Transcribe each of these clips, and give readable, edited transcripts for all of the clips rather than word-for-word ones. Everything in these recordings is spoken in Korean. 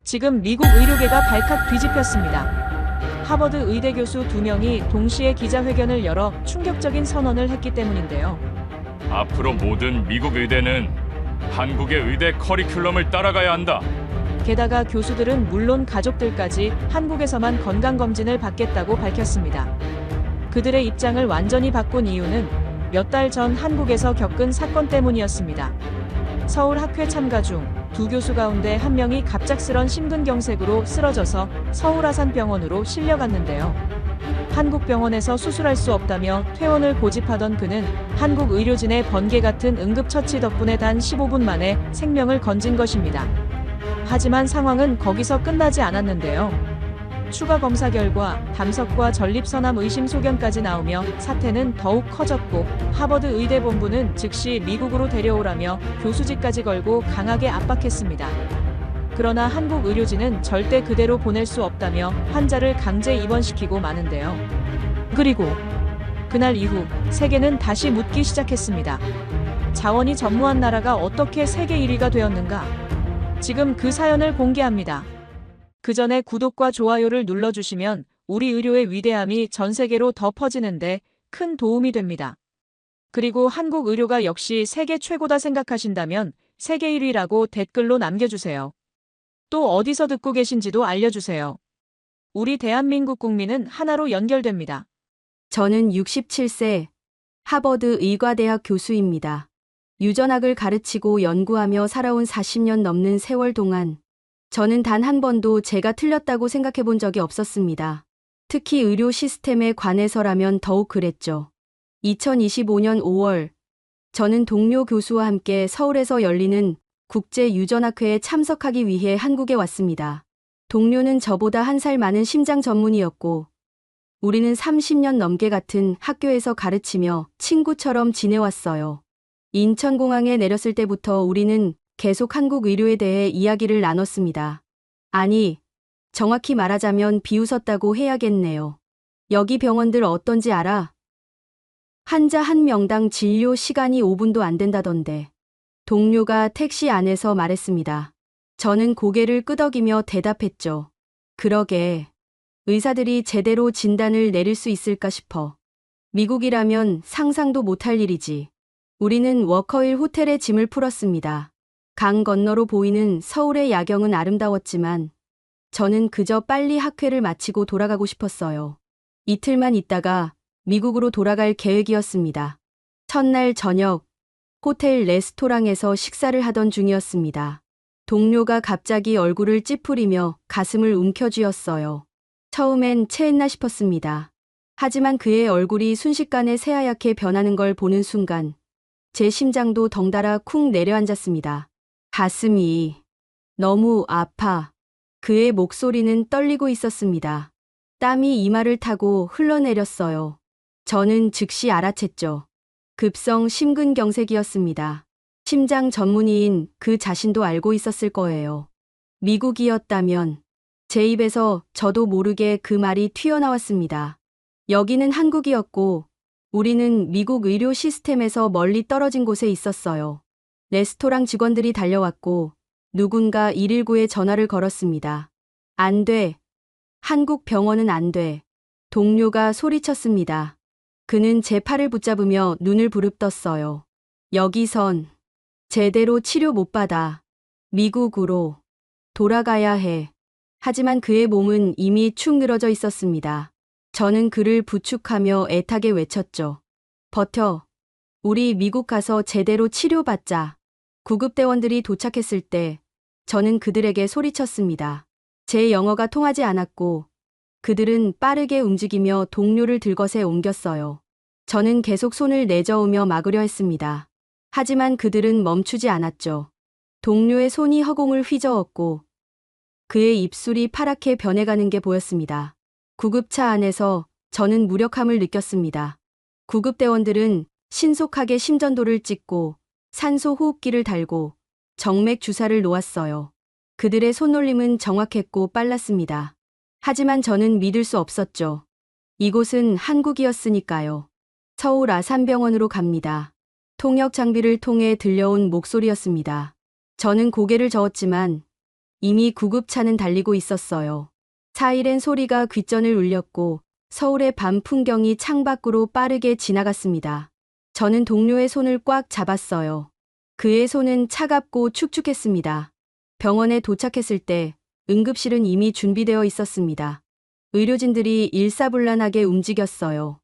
지금 미국 의료계가 발칵 뒤집혔습니다. 하버드 의대 교수 2명이 동시에 기자회견을 열어 충격적인 선언을 했기 때문인데요. 앞으로 모든 미국 의대는 한국의 의대 커리큘럼을 따라가야 한다. 게다가 교수들은 물론 가족들까지 한국에서만 건강검진을 받겠다고 밝혔습니다. 그들의 입장을 완전히 바꾼 이유는 몇 달 전 한국에서 겪은 사건 때문이었습니다. 서울 학회 참가 중 두 교수 가운데 한 명이 갑작스런 심근경색으로 쓰러져서 서울아산병원으로 실려갔는데요. 한국 병원에서 수술할 수 없다며 퇴원을 고집하던 그는 한국 의료진의 번개 같은 응급처치 덕분에 단 15분 만에 생명을 건진 것입니다. 하지만 상황은 거기서 끝나지 않았는데요. 추가 검사 결과 담석과 전립선암 의심 소견까지 나오며 사태는 더욱 커졌고 하버드 의대 본부는 즉시 미국으로 데려오라며 교수직까지 걸고 강하게 압박했습니다. 그러나 한국 의료진은 절대 그대로 보낼 수 없다며 환자를 강제 입원시키고 마는데요. 그리고 그날 이후 세계는 다시 묻기 시작했습니다. 자원이 전무한 나라가 어떻게 세계 1위가 되었는가? 지금 그 사연을 공개합니다. 그 전에 구독과 좋아요를 눌러주시면 우리 의료의 위대함이 전 세계로 더 퍼지는데 큰 도움이 됩니다. 그리고 한국 의료가 역시 세계 최고다 생각하신다면 세계 1위라고 댓글로 남겨주세요. 또 어디서 듣고 계신지도 알려주세요. 우리 대한민국 국민은 하나로 연결됩니다. 저는 67세 하버드 의과대학 교수입니다. 유전학을 가르치고 연구하며 살아온 40년 넘는 세월 동안 저는 단 한 번도 제가 틀렸다고 생각해 본 적이 없었습니다. 특히 의료 시스템에 관해서라면 더욱 그랬죠. 2025년 5월, 저는 동료 교수와 함께 서울에서 열리는 국제유전학회에 참석하기 위해 한국에 왔습니다. 동료는 저보다 한 살 많은 심장 전문의였고, 우리는 30년 넘게 같은 학교에서 가르치며 친구처럼 지내왔어요. 인천공항에 내렸을 때부터 우리는 계속 한국 의료에 대해 이야기를 나눴습니다. 아니, 정확히 말하자면 비웃었다고 해야겠네요. 여기 병원들 어떤지 알아? 환자 한 명당 진료 시간이 5분도 안 된다던데. 동료가 택시 안에서 말했습니다. 저는 고개를 끄덕이며 대답했죠. 그러게. 의사들이 제대로 진단을 내릴 수 있을까 싶어. 미국이라면 상상도 못할 일이지. 우리는 워커힐 호텔에 짐을 풀었습니다. 강 건너로 보이는 서울의 야경은 아름다웠지만 저는 그저 빨리 학회를 마치고 돌아가고 싶었어요. 이틀만 있다가 미국으로 돌아갈 계획이었습니다. 첫날 저녁 호텔 레스토랑에서 식사를 하던 중이었습니다. 동료가 갑자기 얼굴을 찌푸리며 가슴을 움켜쥐었어요. 처음엔 체했나 싶었습니다. 하지만 그의 얼굴이 순식간에 새하얗게 변하는 걸 보는 순간 제 심장도 덩달아 쿵 내려앉았습니다. 가슴이 너무 아파. 그의 목소리는 떨리고 있었습니다. 땀이 이마를 타고 흘러내렸어요. 저는 즉시 알아챘죠. 급성 심근경색이었습니다. 심장 전문의인 그 자신도 알고 있었을 거예요. 미국이었다면 제 입에서 저도 모르게 그 말이 튀어나왔습니다. 여기는 한국이었고 우리는 미국 의료 시스템에서 멀리 떨어진 곳에 있었어요. 레스토랑 직원들이 달려왔고 누군가 119에 전화를 걸었습니다. 안 돼. 한국 병원은 안 돼. 동료가 소리쳤습니다. 그는 제 팔을 붙잡으며 눈을 부릅떴어요. 여기선 제대로 치료 못 받아. 미국으로 돌아가야 해. 하지만 그의 몸은 이미 축 늘어져 있었습니다. 저는 그를 부축하며 애타게 외쳤죠. 버텨. 우리 미국 가서 제대로 치료받자. 구급대원들이 도착했을 때 저는 그들에게 소리쳤습니다. 제 영어가 통하지 않았고 그들은 빠르게 움직이며 동료를 들것에 옮겼어요. 저는 계속 손을 내저으며 막으려 했습니다. 하지만 그들은 멈추지 않았죠. 동료의 손이 허공을 휘저었고 그의 입술이 파랗게 변해가는 게 보였습니다. 구급차 안에서 저는 무력함을 느꼈습니다. 구급대원들은 신속하게 심전도를 찍고 산소 호흡기를 달고 정맥 주사를 놓았어요. 그들의 손놀림은 정확했고 빨랐습니다. 하지만 저는 믿을 수 없었죠. 이곳은 한국이었으니까요. 서울 아산병원으로 갑니다. 통역 장비를 통해 들려온 목소리였습니다. 저는 고개를 저었지만 이미 구급차는 달리고 있었어요. 사이렌 소리가 귓전을 울렸고 서울의 밤 풍경이 창밖으로 빠르게 지나갔습니다. 저는 동료의 손을 꽉 잡았어요. 그의 손은 차갑고 축축했습니다. 병원에 도착했을 때 응급실은 이미 준비되어 있었습니다. 의료진들이 일사불란하게 움직였어요.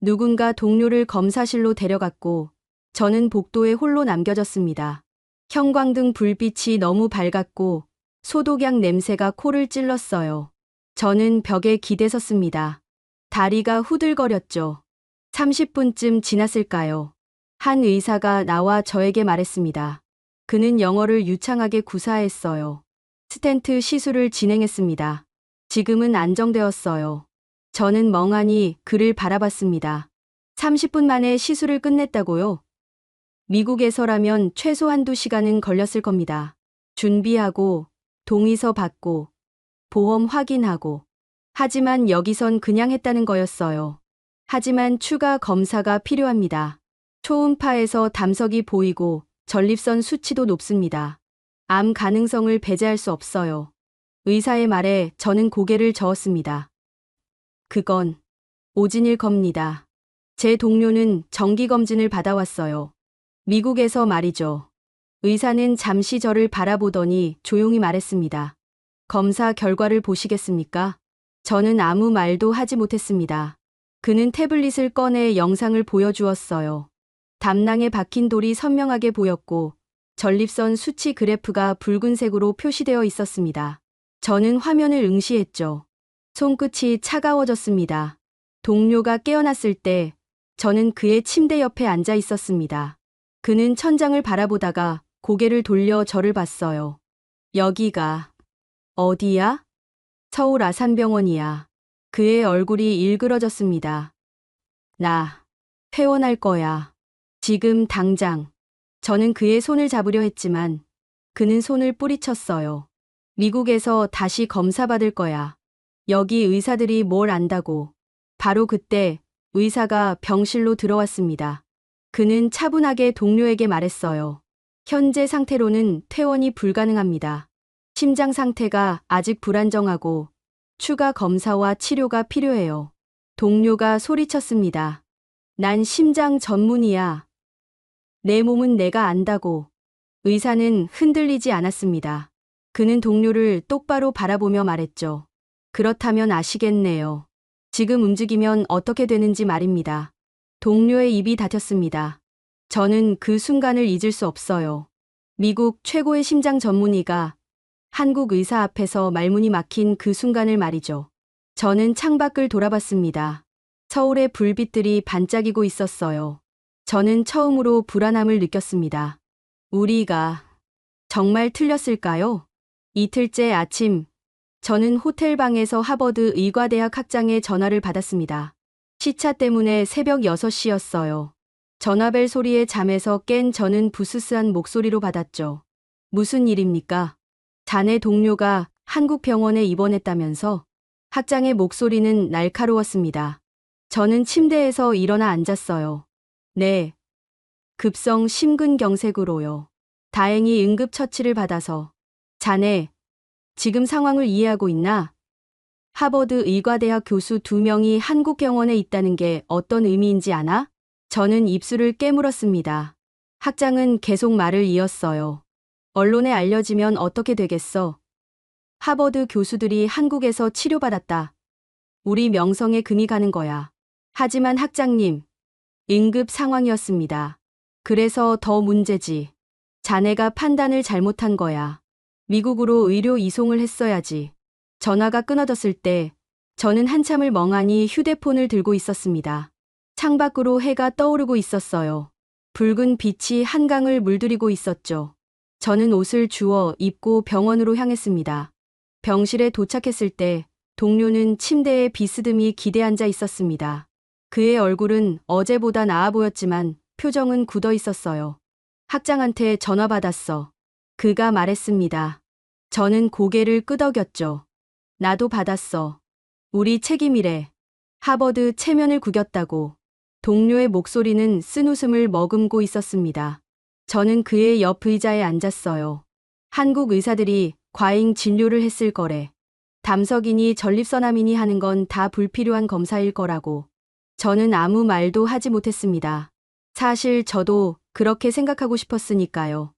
누군가 동료를 검사실로 데려갔고 저는 복도에 홀로 남겨졌습니다. 형광등 불빛이 너무 밝았고 소독약 냄새가 코를 찔렀어요. 저는 벽에 기대섰습니다. 다리가 후들거렸죠. 30분쯤 지났을까요? 한 의사가 나와 저에게 말했습니다. 그는 영어를 유창하게 구사했어요. 스텐트 시술을 진행했습니다. 지금은 안정되었어요. 저는 멍하니 그를 바라봤습니다. 30분 만에 시술을 끝냈다고요? 미국에서라면 최소 한두 시간은 걸렸을 겁니다. 준비하고, 동의서 받고, 보험 확인하고. 하지만 여기선 그냥 했다는 거였어요. 하지만 추가 검사가 필요합니다. 초음파에서 담석이 보이고 전립선 수치도 높습니다. 암 가능성을 배제할 수 없어요. 의사의 말에 저는 고개를 저었습니다. 그건 오진일 겁니다. 제 동료는 정기검진을 받아왔어요. 미국에서 말이죠. 의사는 잠시 저를 바라보더니 조용히 말했습니다. 검사 결과를 보시겠습니까? 저는 아무 말도 하지 못했습니다. 그는 태블릿을 꺼내 영상을 보여주었어요. 담낭에 박힌 돌이 선명하게 보였고 전립선 수치 그래프가 붉은색으로 표시되어 있었습니다. 저는 화면을 응시했죠. 손끝이 차가워졌습니다. 동료가 깨어났을 때 저는 그의 침대 옆에 앉아 있었습니다. 그는 천장을 바라보다가 고개를 돌려 저를 봤어요. 여기가 어디야? 서울 아산병원이야. 그의 얼굴이 일그러졌습니다. 나 퇴원할 거야. 지금 당장. 저는 그의 손을 잡으려 했지만 그는 손을 뿌리쳤어요. 미국에서 다시 검사받을 거야. 여기 의사들이 뭘 안다고. 바로 그때 의사가 병실로 들어왔습니다. 그는 차분하게 동료에게 말했어요. 현재 상태로는 퇴원이 불가능합니다. 심장 상태가 아직 불안정하고 추가 검사와 치료가 필요해요. 동료가 소리쳤습니다. 난 심장 전문이야. 내 몸은 내가 안다고. 의사는 흔들리지 않았습니다. 그는 동료를 똑바로 바라보며 말했죠. 그렇다면 아시겠네요. 지금 움직이면 어떻게 되는지 말입니다. 동료의 입이 닫혔습니다. 저는 그 순간을 잊을 수 없어요. 미국 최고의 심장 전문의가 한국 의사 앞에서 말문이 막힌 그 순간을 말이죠. 저는 창밖을 돌아봤습니다. 서울의 불빛들이 반짝이고 있었어요. 저는 처음으로 불안함을 느꼈습니다. 우리가 정말 틀렸을까요? 이틀째 아침, 저는 호텔 방에서 하버드 의과대학 학장의 전화를 받았습니다. 시차 때문에 새벽 6시였어요. 전화벨 소리에 잠에서 깬 저는 부스스한 목소리로 받았죠. 무슨 일입니까? 자네 동료가 한국 병원에 입원했다면서? 학장의 목소리는 날카로웠습니다. 저는 침대에서 일어나 앉았어요. 네. 급성 심근경색으로요. 다행히 응급처치를 받아서. 자네, 지금 상황을 이해하고 있나? 하버드 의과대학 교수 2명이 한국 병원에 있다는 게 어떤 의미인지 아나? 저는 입술을 깨물었습니다. 학장은 계속 말을 이었어요. 언론에 알려지면 어떻게 되겠어? 하버드 교수들이 한국에서 치료받았다. 우리 명성에 금이 가는 거야. 하지만 학장님, 응급 상황이었습니다. 그래서 더 문제지. 자네가 판단을 잘못한 거야. 미국으로 의료 이송을 했어야지. 전화가 끊어졌을 때 저는 한참을 멍하니 휴대폰을 들고 있었습니다. 창밖으로 해가 떠오르고 있었어요. 붉은 빛이 한강을 물들이고 있었죠. 저는 옷을 주워 입고 병원으로 향했습니다. 병실에 도착했을 때 동료는 침대에 비스듬히 기대앉아 있었습니다. 그의 얼굴은 어제보다 나아 보였지만 표정은 굳어 있었어요. 학장한테 전화 받았어. 그가 말했습니다. 저는 고개를 끄덕였죠. 나도 받았어. 우리 책임이래. 하버드 체면을 구겼다고. 동료의 목소리는 쓴웃음을 머금고 있었습니다. 저는 그의 옆 의자에 앉았어요. 한국 의사들이 과잉 진료를 했을 거래. 담석이니 전립선암이니 하는 건 다 불필요한 검사일 거라고. 저는 아무 말도 하지 못했습니다. 사실 저도 그렇게 생각하고 싶었으니까요.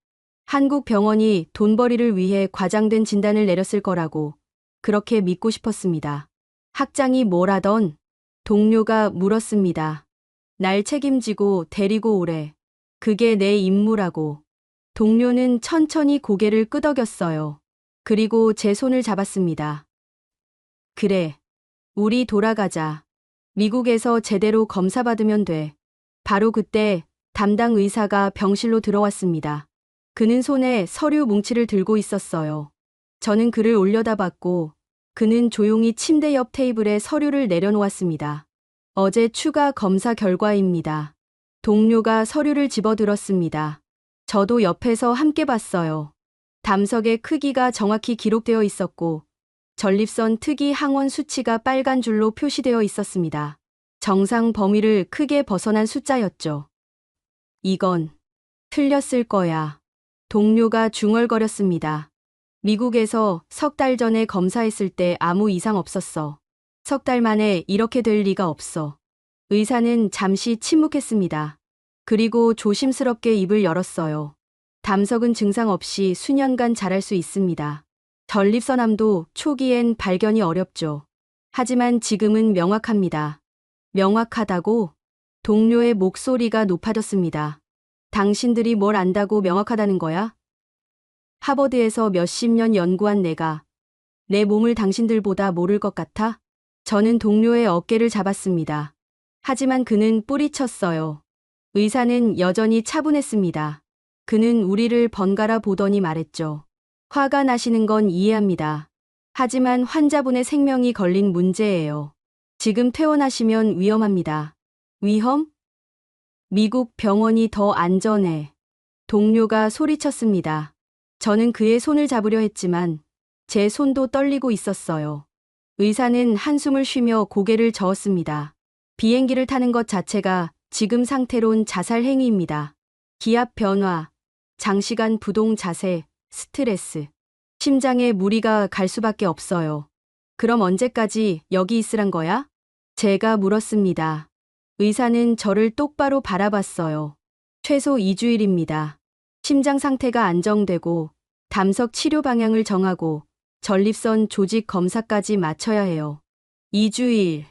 한국 병원이 돈벌이를 위해 과장된 진단을 내렸을 거라고 그렇게 믿고 싶었습니다. 학장이 뭐라던? 동료가 물었습니다. 날 책임지고 데리고 오래. 그게 내 임무라고. 동료는 천천히 고개를 끄덕였어요. 그리고 제 손을 잡았습니다. 그래. 우리 돌아가자. 미국에서 제대로 검사받으면 돼. 바로 그때 담당 의사가 병실로 들어왔습니다. 그는 손에 서류 뭉치를 들고 있었어요. 저는 그를 올려다봤고 그는 조용히 침대 옆 테이블에 서류를 내려놓았습니다. 어제 추가 검사 결과입니다. 동료가 서류를 집어들었습니다. 저도 옆에서 함께 봤어요. 담석의 크기가 정확히 기록되어 있었고 전립선 특이 항원 수치가 빨간 줄로 표시되어 있었습니다. 정상 범위를 크게 벗어난 숫자였죠. 이건 틀렸을 거야. 동료가 중얼거렸습니다. 미국에서 석 달 전에 검사했을 때 아무 이상 없었어. 석 달 만에 이렇게 될 리가 없어. 의사는 잠시 침묵했습니다. 그리고 조심스럽게 입을 열었어요. 담석은 증상 없이 수년간 자랄 수 있습니다. 전립선암도 초기엔 발견이 어렵죠. 하지만 지금은 명확합니다. 명확하다고? 동료의 목소리가 높아졌습니다. 당신들이 뭘 안다고 명확하다는 거야? 하버드에서 몇십 년 연구한 내가 내 몸을 당신들보다 모를 것 같아? 저는 동료의 어깨를 잡았습니다. 하지만 그는 뿌리쳤어요. 의사는 여전히 차분했습니다. 그는 우리를 번갈아 보더니 말했죠. 화가 나시는 건 이해합니다. 하지만 환자분의 생명이 걸린 문제예요. 지금 퇴원하시면 위험합니다. 위험? 미국 병원이 더 안전해. 동료가 소리쳤습니다. 저는 그의 손을 잡으려 했지만 제 손도 떨리고 있었어요. 의사는 한숨을 쉬며 고개를 저었습니다. 비행기를 타는 것 자체가 지금 상태론 자살 행위입니다. 기압 변화, 장시간 부동 자세, 스트레스, 심장에 무리가 갈 수밖에 없어요. 그럼 언제까지 여기 있으란 거야? 제가 물었습니다. 의사는 저를 똑바로 바라봤어요. 최소 2주일입니다. 심장 상태가 안정되고 담석 치료 방향을 정하고 전립선 조직 검사까지 마쳐야 해요. 2주일.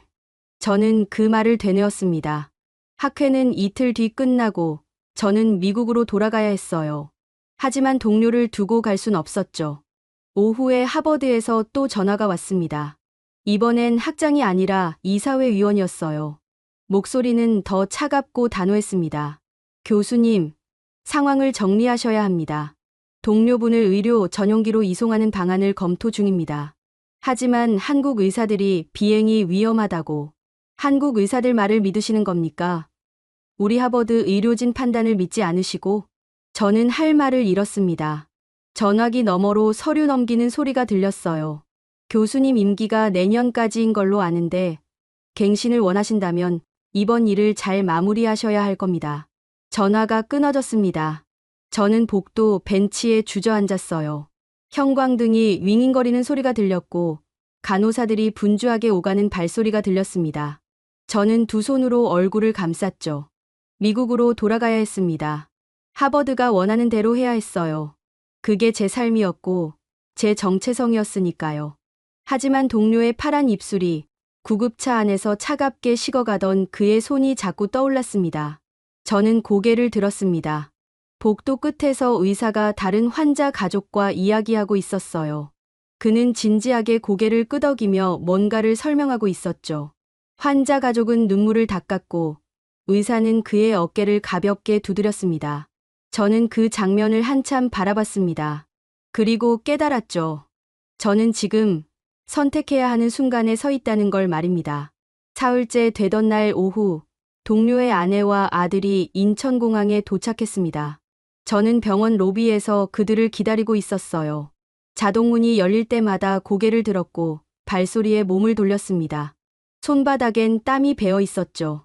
저는 그 말을 되뇌었습니다. 학회는 이틀 뒤 끝나고 저는 미국으로 돌아가야 했어요. 하지만 동료를 두고 갈 순 없었죠. 오후에 하버드에서 또 전화가 왔습니다. 이번엔 학장이 아니라 이사회 위원이었어요. 목소리는 더 차갑고 단호했습니다. 교수님, 상황을 정리하셔야 합니다. 동료분을 의료 전용기로 이송하는 방안을 검토 중입니다. 하지만 한국 의사들이 비행이 위험하다고. 한국 의사들 말을 믿으시는 겁니까? 우리 하버드 의료진 판단을 믿지 않으시고? 저는 할 말을 잃었습니다. 전화기 너머로 서류 넘기는 소리가 들렸어요. 교수님 임기가 내년까지인 걸로 아는데 갱신을 원하신다면 이번 일을 잘 마무리하셔야 할 겁니다. 전화가 끊어졌습니다. 저는 복도 벤치에 주저앉았어요. 형광등이 윙윙거리는 소리가 들렸고 간호사들이 분주하게 오가는 발소리가 들렸습니다. 저는 두 손으로 얼굴을 감쌌죠. 미국으로 돌아가야 했습니다. 하버드가 원하는 대로 해야 했어요. 그게 제 삶이었고 제 정체성이었으니까요. 하지만 동료의 파란 입술이 구급차 안에서 차갑게 식어가던 그의 손이 자꾸 떠올랐습니다. 저는 고개를 들었습니다. 복도 끝에서 의사가 다른 환자 가족과 이야기하고 있었어요. 그는 진지하게 고개를 끄덕이며 뭔가를 설명하고 있었죠. 환자 가족은 눈물을 닦았고 의사는 그의 어깨를 가볍게 두드렸습니다. 저는 그 장면을 한참 바라봤습니다. 그리고 깨달았죠. 저는 지금 선택해야 하는 순간에 서 있다는 걸 말입니다. 사흘째 되던 날 오후, 동료의 아내와 아들이 인천공항에 도착했습니다. 저는 병원 로비에서 그들을 기다리고 있었어요. 자동문이 열릴 때마다 고개를 들었고 발소리에 몸을 돌렸습니다. 손바닥엔 땀이 배어 있었죠.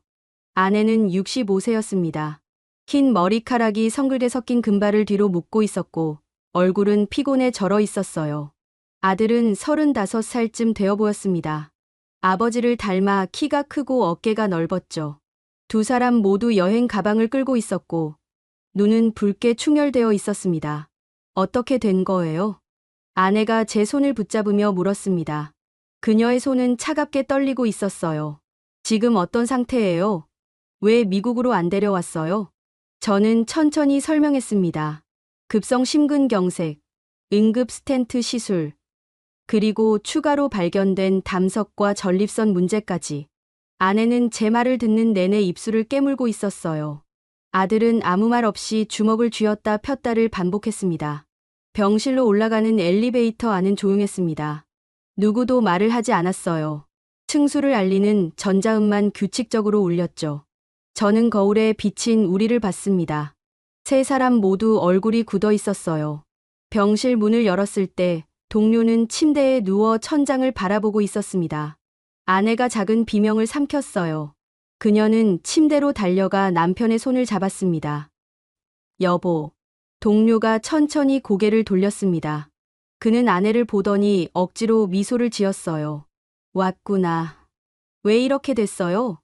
아내는 65세였습니다. 흰 머리카락이 성글게 섞인 금발을 뒤로 묶고 있었고 얼굴은 피곤해 절어 있었어요. 아들은 35살쯤 되어 보였습니다. 아버지를 닮아 키가 크고 어깨가 넓었죠. 두 사람 모두 여행 가방을 끌고 있었고 눈은 붉게 충혈되어 있었습니다. 어떻게 된 거예요? 아내가 제 손을 붙잡으며 물었습니다. 그녀의 손은 차갑게 떨리고 있었어요. 지금 어떤 상태예요? 왜 미국으로 안 데려왔어요? 저는 천천히 설명했습니다. 급성 심근경색, 응급 스텐트 시술, 그리고 추가로 발견된 담석과 전립선 문제까지. 아내는 제 말을 듣는 내내 입술을 깨물고 있었어요. 아들은 아무 말 없이 주먹을 쥐었다 폈다를 반복했습니다. 병실로 올라가는 엘리베이터 안은 조용했습니다. 누구도 말을 하지 않았어요. 층수를 알리는 전자음만 규칙적으로 울렸죠. 저는 거울에 비친 우리를 봤습니다. 세 사람 모두 얼굴이 굳어 있었어요. 병실 문을 열었을 때 동료는 침대에 누워 천장을 바라보고 있었습니다. 아내가 작은 비명을 삼켰어요. 그녀는 침대로 달려가 남편의 손을 잡았습니다. 여보. 동료가 천천히 고개를 돌렸습니다. 그는 아내를 보더니 억지로 미소를 지었어요. 왔구나. 왜 이렇게 됐어요?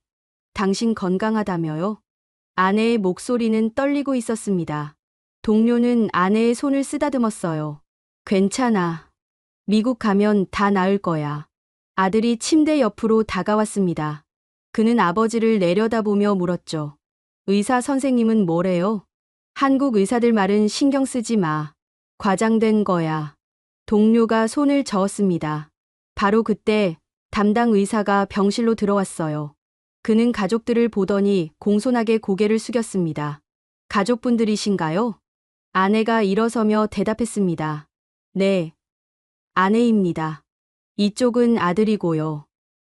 당신 건강하다며요? 아내의 목소리는 떨리고 있었습니다. 동료는 아내의 손을 쓰다듬었어요. 괜찮아. 미국 가면 다 나을 거야. 아들이 침대 옆으로 다가왔습니다. 그는 아버지를 내려다보며 물었죠. 의사 선생님은 뭐래요? 한국 의사들 말은 신경 쓰지 마. 과장된 거야. 동료가 손을 저었습니다. 바로 그때 담당 의사가 병실로 들어왔어요. 그는 가족들을 보더니 공손하게 고개를 숙였습니다. 가족분들이신가요? 아내가 일어서며 대답했습니다. 네. 아내입니다. 이쪽은 아들이고요.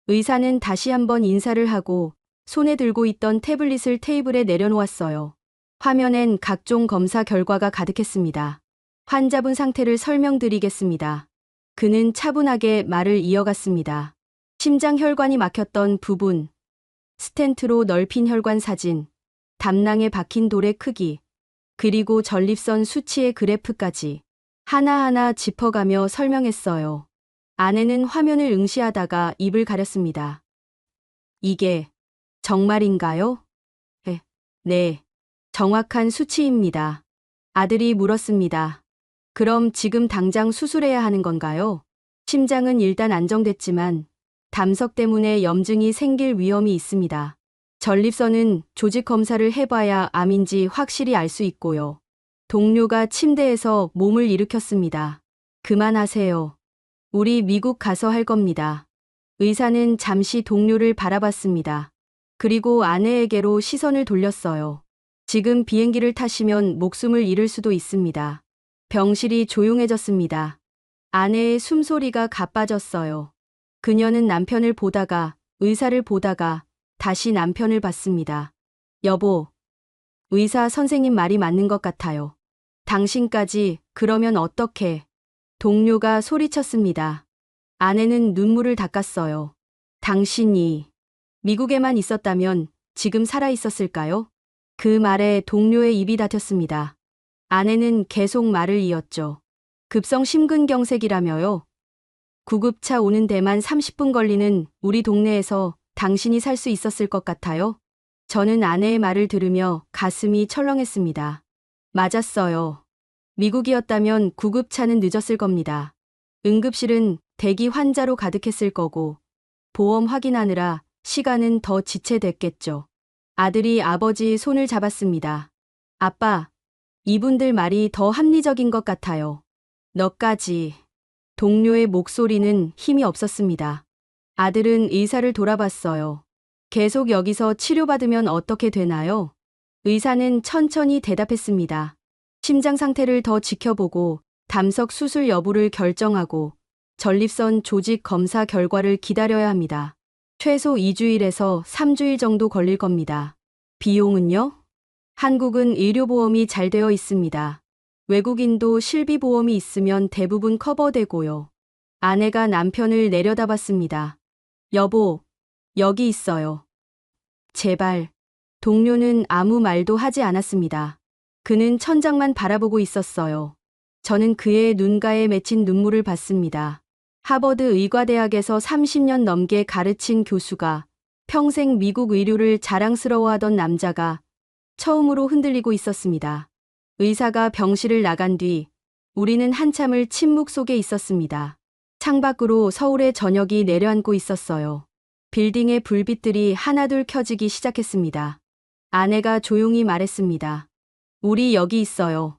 의사는 다시 한번 인사를 하고 손에 들고 있던 태블릿을 테이블에 내려놓았어요. 화면엔 각종 검사 결과가 가득했습니다. 환자분 상태를 설명드리겠습니다. 그는 차분하게 말을 이어갔습니다. 심장 혈관이 막혔던 부분, 스텐트로 넓힌 혈관 사진, 담낭에 박힌 돌의 크기, 그리고 전립선 수치의 그래프까지 하나하나 짚어가며 설명했어요. 아내는 화면을 응시하다가 입을 가렸습니다. 이게 정말인가요? 네. 정확한 수치입니다. 아들이 물었습니다. 그럼 지금 당장 수술해야 하는 건가요? 심장은 일단 안정됐지만 담석 때문에 염증이 생길 위험이 있습니다. 전립선은 조직 검사를 해봐야 암인지 확실히 알 수 있고요. 동료가 침대에서 몸을 일으켰습니다. 그만하세요. 우리 미국 가서 할 겁니다. 의사는 잠시 동료를 바라봤습니다. 그리고 아내에게로 시선을 돌렸어요. 지금 비행기를 타시면 목숨을 잃을 수도 있습니다. 병실이 조용해졌습니다. 아내의 숨소리가 가빠졌어요. 그녀는 남편을 보다가 의사를 보다가 다시 남편을 봤습니다. 여보, 의사 선생님 말이 맞는 것 같아요. 당신까지 그러면 어떡해? 동료가 소리쳤습니다. 아내는 눈물을 닦았어요. 당신이 미국에만 있었다면 지금 살아 있었을까요? 그 말에 동료의 입이 닫혔습니다. 아내는 계속 말을 이었죠. 급성 심근경색이라며요. 구급차 오는 데만 30분 걸리는 우리 동네에서 당신이 살 수 있었을 것 같아요? 저는 아내의 말을 들으며 가슴이 철렁했습니다. 맞았어요. 미국이었다면 구급차는 늦었을 겁니다. 응급실은 대기 환자로 가득했을 거고 보험 확인하느라 시간은 더 지체됐겠죠. 아들이 아버지의 손을 잡았습니다. 아빠, 이분들 말이 더 합리적인 것 같아요. 너까지. 동료의 목소리는 힘이 없었습니다. 아들은 의사를 돌아봤어요. 계속 여기서 치료받으면 어떻게 되나요? 의사는 천천히 대답했습니다. 심장 상태를 더 지켜보고 담석 수술 여부를 결정하고 전립선 조직 검사 결과를 기다려야 합니다. 최소 2주일에서 3주일 정도 걸릴 겁니다. 비용은요? 한국은 의료보험이 잘 되어 있습니다. 외국인도 실비보험이 있으면 대부분 커버되고요. 아내가 남편을 내려다봤습니다. 여보, 여기 있어요. 제발. 동료는 아무 말도 하지 않았습니다. 그는 천장만 바라보고 있었어요. 저는 그의 눈가에 맺힌 눈물을 봤습니다. 하버드 의과대학에서 30년 넘게 가르친 교수가 평생 미국 의료를 자랑스러워하던 남자가 처음으로 흔들리고 있었습니다. 의사가 병실을 나간 뒤 우리는 한참을 침묵 속에 있었습니다. 창밖으로 서울의 저녁이 내려앉고 있었어요. 빌딩의 불빛들이 하나둘 켜지기 시작했습니다. 아내가 조용히 말했습니다. 우리 여기 있어요.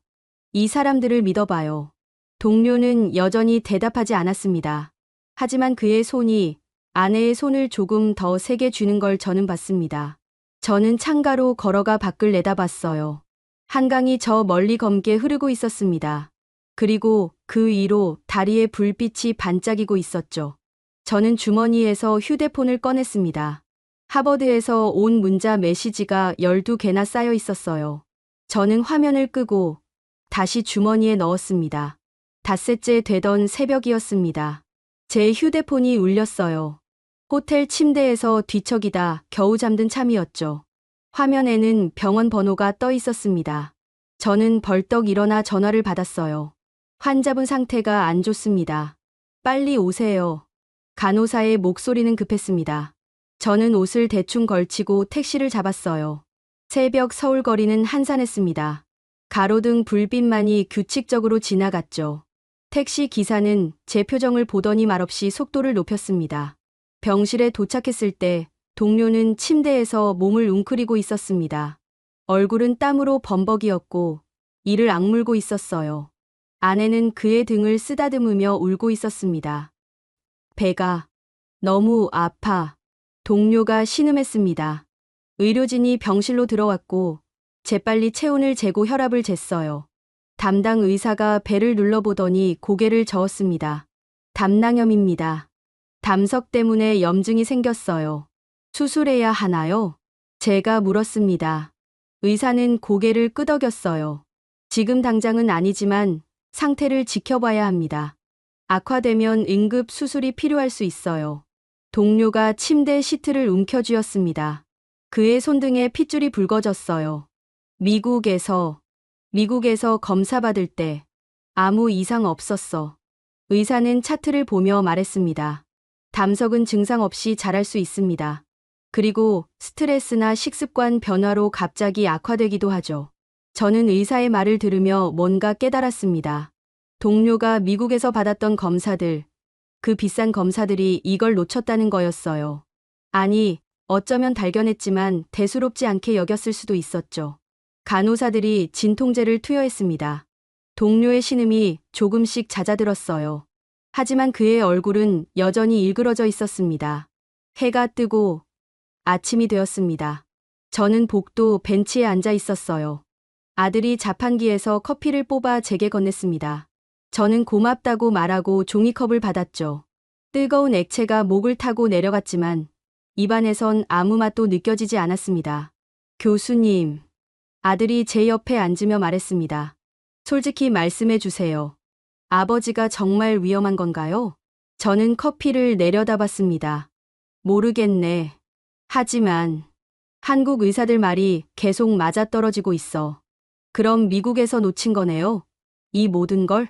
이 사람들을 믿어봐요. 동료는 여전히 대답하지 않았습니다. 하지만 그의 손이 아내의 손을 조금 더 세게 쥐는 걸 저는 봤습니다. 저는 창가로 걸어가 밖을 내다봤어요. 한강이 저 멀리 검게 흐르고 있었습니다. 그리고 그 위로 다리의 불빛이 반짝이고 있었죠. 저는 주머니에서 휴대폰을 꺼냈습니다. 하버드에서 온 문자 메시지가 12개나 쌓여 있었어요. 저는 화면을 끄고 다시 주머니에 넣었습니다. 닷새째 되던 새벽이었습니다. 제 휴대폰이 울렸어요. 호텔 침대에서 뒤척이다 겨우 잠든 참이었죠. 화면에는 병원 번호가 떠 있었습니다. 저는 벌떡 일어나 전화를 받았어요. 환자분 상태가 안 좋습니다. 빨리 오세요. 간호사의 목소리는 급했습니다. 저는 옷을 대충 걸치고 택시를 잡았어요. 새벽 서울 거리는 한산했습니다. 가로등 불빛만이 규칙적으로 지나갔죠. 택시 기사는 제 표정을 보더니 말없이 속도를 높였습니다. 병실에 도착했을 때 동료는 침대에서 몸을 웅크리고 있었습니다. 얼굴은 땀으로 범벅이었고 이를 악물고 있었어요. 아내는 그의 등을 쓰다듬으며 울고 있었습니다. 배가 너무 아파. 동료가 신음했습니다. 의료진이 병실로 들어왔고 재빨리 체온을 재고 혈압을 쟀어요. 담당 의사가 배를 눌러보더니 고개를 저었습니다. 담낭염입니다. 담석 때문에 염증이 생겼어요. 수술해야 하나요? 제가 물었습니다. 의사는 고개를 끄덕였어요. 지금 당장은 아니지만 상태를 지켜봐야 합니다. 악화되면 응급 수술이 필요할 수 있어요. 동료가 침대 시트를 움켜쥐었습니다. 그의 손등에 핏줄이 붉어졌어요. 미국에서 검사받을 때 아무 이상 없었어. 의사는 차트를 보며 말했습니다. 담석은 증상 없이 자랄 수 있습니다. 그리고 스트레스나 식습관 변화로 갑자기 악화되기도 하죠. 저는 의사의 말을 들으며 뭔가 깨달았습니다. 동료가 미국에서 받았던 검사들, 그 비싼 검사들이 이걸 놓쳤다는 거였어요. 아니, 어쩌면 발견했지만 대수롭지 않게 여겼을 수도 있었죠. 간호사들이 진통제를 투여했습니다. 동료의 신음이 조금씩 잦아들었어요. 하지만 그의 얼굴은 여전히 일그러져 있었습니다. 해가 뜨고 아침이 되었습니다. 저는 복도 벤치에 앉아 있었어요. 아들이 자판기에서 커피를 뽑아 제게 건넸습니다. 저는 고맙다고 말하고 종이컵을 받았죠. 뜨거운 액체가 목을 타고 내려갔지만 입안에선 아무 맛도 느껴지지 않았습니다. 교수님, 아들이 제 옆에 앉으며 말했습니다. 솔직히 말씀해 주세요. 아버지가 정말 위험한 건가요? 저는 커피를 내려다봤습니다. 모르겠네. 하지만 한국 의사들 말이 계속 맞아떨어지고 있어. 그럼 미국에서 놓친 거네요? 이 모든 걸?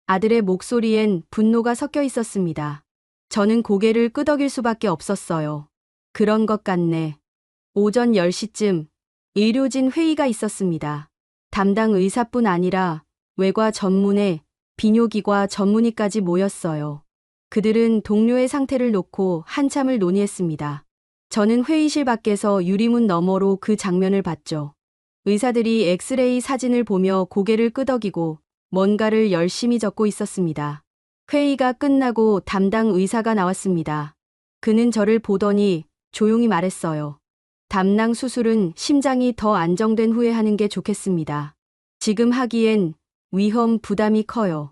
아들의 목소리엔 분노가 섞여 있었습니다. 저는 고개를 끄덕일 수밖에 없었어요. 그런 것 같네. 오전 10시쯤 의료진 회의가 있었습니다. 담당 의사뿐 아니라 외과 전문의, 비뇨기과 전문의까지 모였어요. 그들은 동료의 상태를 놓고 한참을 논의했습니다. 저는 회의실 밖에서 유리문 너머로 그 장면을 봤죠. 의사들이 엑스레이 사진을 보며 고개를 끄덕이고 뭔가를 열심히 적고 있었습니다. 회의가 끝나고 담당 의사가 나왔습니다. 그는 저를 보더니 조용히 말했어요. 담낭 수술은 심장이 더 안정된 후에 하는 게 좋겠습니다. 지금 하기엔 위험 부담이 커요.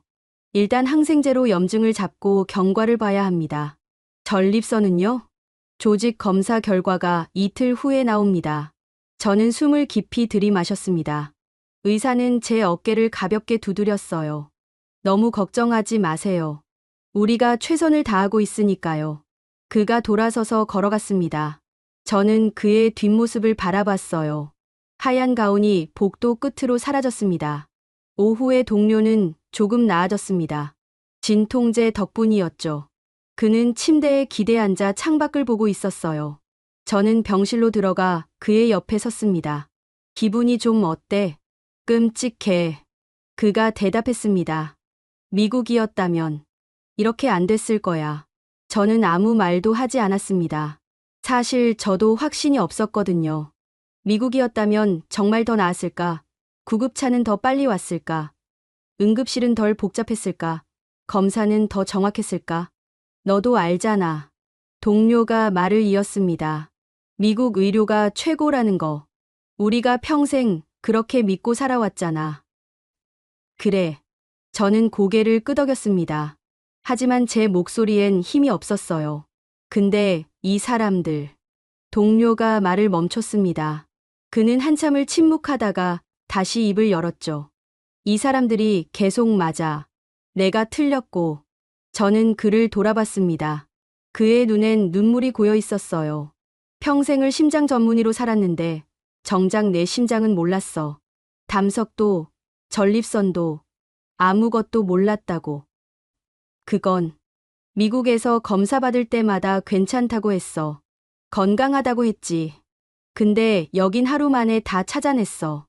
일단 항생제로 염증을 잡고 경과를 봐야 합니다. 전립선은요? 조직 검사 결과가 이틀 후에 나옵니다. 저는 숨을 깊이 들이마셨습니다. 의사는 제 어깨를 가볍게 두드렸어요. 너무 걱정하지 마세요. 우리가 최선을 다하고 있으니까요. 그가 돌아서서 걸어갔습니다. 저는 그의 뒷모습을 바라봤어요. 하얀 가운이 복도 끝으로 사라졌습니다. 오후에 동료는 조금 나아졌습니다. 진통제 덕분이었죠. 그는 침대에 기대 앉아 창밖을 보고 있었어요. 저는 병실로 들어가 그의 옆에 섰습니다. 기분이 좀 어때? 끔찍해. 그가 대답했습니다. 미국이었다면 이렇게 안 됐을 거야. 저는 아무 말도 하지 않았습니다. 사실 저도 확신이 없었거든요. 미국이었다면 정말 더 나았을까? 구급차는 더 빨리 왔을까? 응급실은 덜 복잡했을까? 검사는 더 정확했을까? 너도 알잖아. 동료가 말을 이었습니다. 미국 의료가 최고라는 거. 우리가 평생 그렇게 믿고 살아왔잖아. 그래. 저는 고개를 끄덕였습니다. 하지만 제 목소리엔 힘이 없었어요. 근데 이 사람들. 동료가 말을 멈췄습니다. 그는 한참을 침묵하다가 다시 입을 열었죠. 이 사람들이 계속 맞아. 내가 틀렸고. 저는 그를 돌아봤습니다. 그의 눈엔 눈물이 고여 있었어요. 평생을 심장 전문의로 살았는데 정작 내 심장은 몰랐어. 담석도 전립선도 아무것도 몰랐다고. 그건 미국에서 검사받을 때마다 괜찮다고 했어. 건강하다고 했지. 근데 여긴 하루 만에 다 찾아냈어.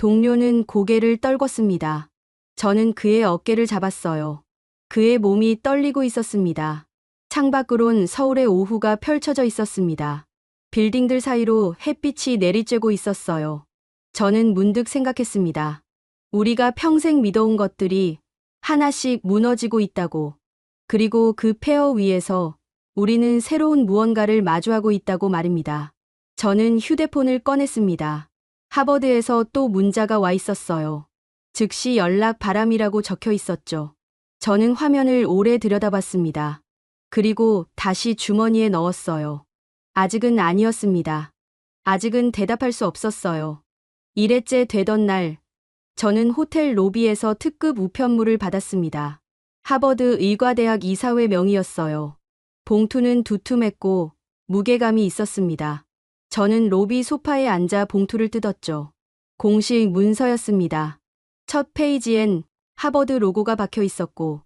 동료는 고개를 떨궜습니다. 저는 그의 어깨를 잡았어요. 그의 몸이 떨리고 있었습니다. 창밖으론 서울의 오후가 펼쳐져 있었습니다. 빌딩들 사이로 햇빛이 내리쬐고 있었어요. 저는 문득 생각했습니다. 우리가 평생 믿어온 것들이 하나씩 무너지고 있다고. 그리고 그 폐허 위에서 우리는 새로운 무언가를 마주하고 있다고 말입니다. 저는 휴대폰을 꺼냈습니다. 하버드에서 또 문자가 와 있었어요. 즉시 연락 바람이라고 적혀 있었죠. 저는 화면을 오래 들여다봤습니다. 그리고 다시 주머니에 넣었어요. 아직은 아니었습니다. 아직은 대답할 수 없었어요. 1회째 되던 날, 저는 호텔 로비에서 특급 우편물을 받았습니다. 하버드 의과대학 이사회 명의였어요. 봉투는 두툼했고 무게감이 있었습니다. 저는 로비 소파에 앉아 봉투를 뜯었죠. 공식 문서였습니다. 첫 페이지엔 하버드 로고가 박혀 있었고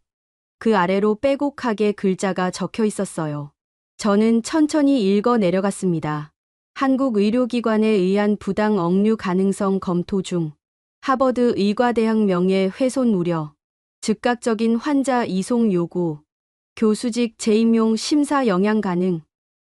그 아래로 빼곡하게 글자가 적혀 있었어요. 저는 천천히 읽어 내려갔습니다. 한국 의료기관에 의한 부당 억류 가능성 검토 중. 하버드 의과대학 명예 훼손 우려. 즉각적인 환자 이송 요구. 교수직 재임용 심사 영향 가능.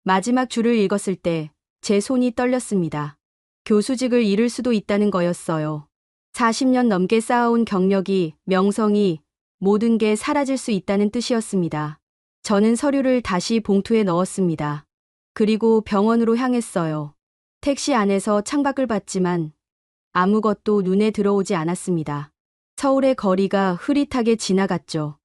마지막 줄을 읽었을 때 제 손이 떨렸습니다. 교수직을 잃을 수도 있다는 거였어요. 40년 넘게 쌓아온 경력이, 명성이, 모든 게 사라질 수 있다는 뜻이었습니다. 저는 서류를 다시 봉투에 넣었습니다. 그리고 병원으로 향했어요. 택시 안에서 창밖을 봤지만 아무것도 눈에 들어오지 않았습니다. 서울의 거리가 흐릿하게 지나갔죠.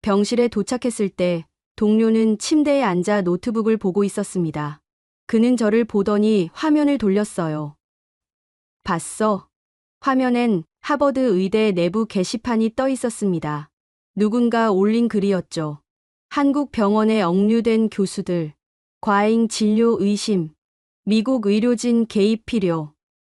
병실에 도착했을 때 동료는 침대에 앉아 노트북을 보고 있었습니다. 그는 저를 보더니 화면을 돌렸어요. 봤어? 화면엔 하버드 의대 내부 게시판이 떠 있었습니다. 누군가 올린 글이었죠. 한국 병원에 억류된 교수들, 과잉 진료 의심, 미국 의료진 개입 필요.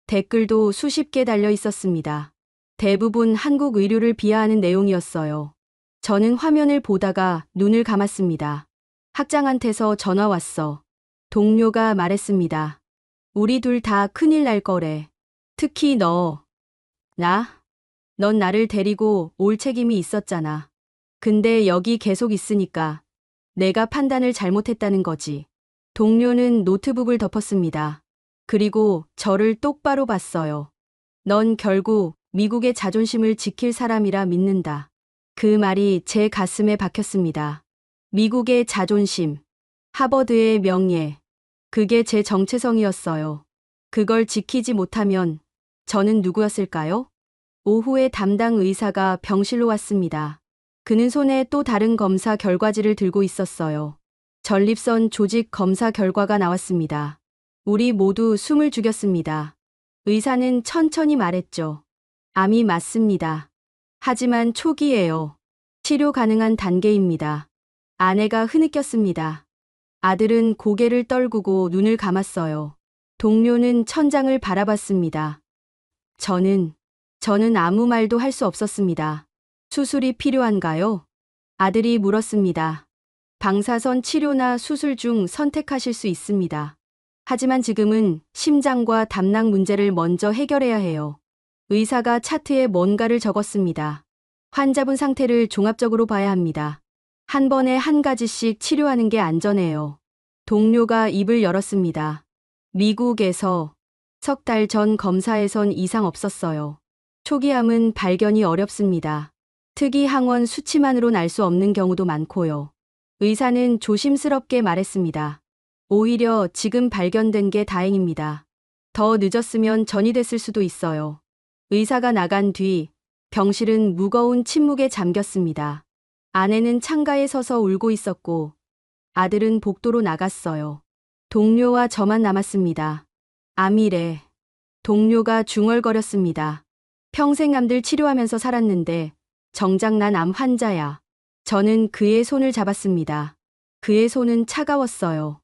댓글도 수십 개 달려 있었습니다. 대부분 한국 의료를 비하하는 내용이었어요. 저는 화면을 보다가 눈을 감았습니다. 학장한테서 전화 왔어. 동료가 말했습니다. 우리 둘 다 큰일 날 거래. 특히 너. 나? 넌 나를 데리고 올 책임이 있었잖아. 근데 여기 계속 있으니까 내가 판단을 잘못했다는 거지. 동료는 노트북을 덮었습니다. 그리고 저를 똑바로 봤어요. 넌 결국 미국의 자존심을 지킬 사람이라 믿는다. 그 말이 제 가슴에 박혔습니다. 미국의 자존심, 하버드의 명예. 그게 제 정체성이었어요. 그걸 지키지 못하면 저는 누구였을까요? 오후에 담당 의사가 병실로 왔습니다. 그는 손에 또 다른 검사 결과지를 들고 있었어요. 전립선 조직 검사 결과가 나왔습니다. 우리 모두 숨을 죽였습니다. 의사는 천천히 말했죠. 암이 맞습니다. 하지만 초기예요. 치료 가능한 단계입니다. 아내가 흐느꼈습니다. 아들은 고개를 떨구고 눈을 감았어요. 동료는 천장을 바라봤습니다. 저는 아무 말도 할 수 없었습니다. 수술이 필요한가요? 아들이 물었습니다. 방사선 치료나 수술 중 선택하실 수 있습니다. 하지만 지금은 심장과 담낭 문제를 먼저 해결해야 해요. 의사가 차트에 뭔가를 적었습니다. 환자분 상태를 종합적으로 봐야 합니다. 한 번에 한 가지씩 치료하는 게 안전해요. 동료가 입을 열었습니다. 미국에서 석 달 전 검사에선 이상 없었어요. 초기암은 발견이 어렵습니다. 특이 항원 수치만으론 알 수 없는 경우도 많고요. 의사는 조심스럽게 말했습니다. 오히려 지금 발견된 게 다행입니다. 더 늦었으면 전이 됐을 수도 있어요. 의사가 나간 뒤 병실은 무거운 침묵에 잠겼습니다. 아내는 창가에 서서 울고 있었고 아들은 복도로 나갔어요. 동료와 저만 남았습니다. 암이래. 동료가 중얼거렸습니다. 평생 암들 치료하면서 살았는데 정작 난 암 환자야. 저는 그의 손을 잡았습니다. 그의 손은 차가웠어요.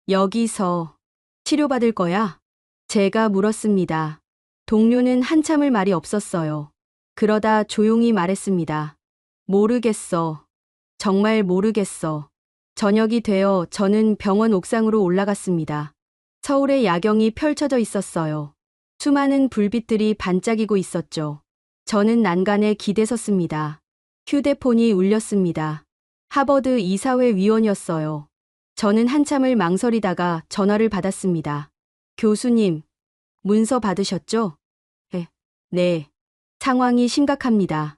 여기서 치료받을 거야? 제가 물었습니다. 동료는 한참을 말이 없었어요. 그러다 조용히 말했습니다. 모르겠어. 정말 모르겠어. 저녁이 되어 저는 병원 옥상으로 올라갔습니다. 서울의 야경이 펼쳐져 있었어요. 수많은 불빛들이 반짝이고 있었죠. 저는 난간에 기대섰습니다. 휴대폰이 울렸습니다. 하버드 이사회 위원이었어요. 저는 한참을 망설이다가 전화를 받았습니다. 교수님, 문서 받으셨죠? 네. 상황이 심각합니다.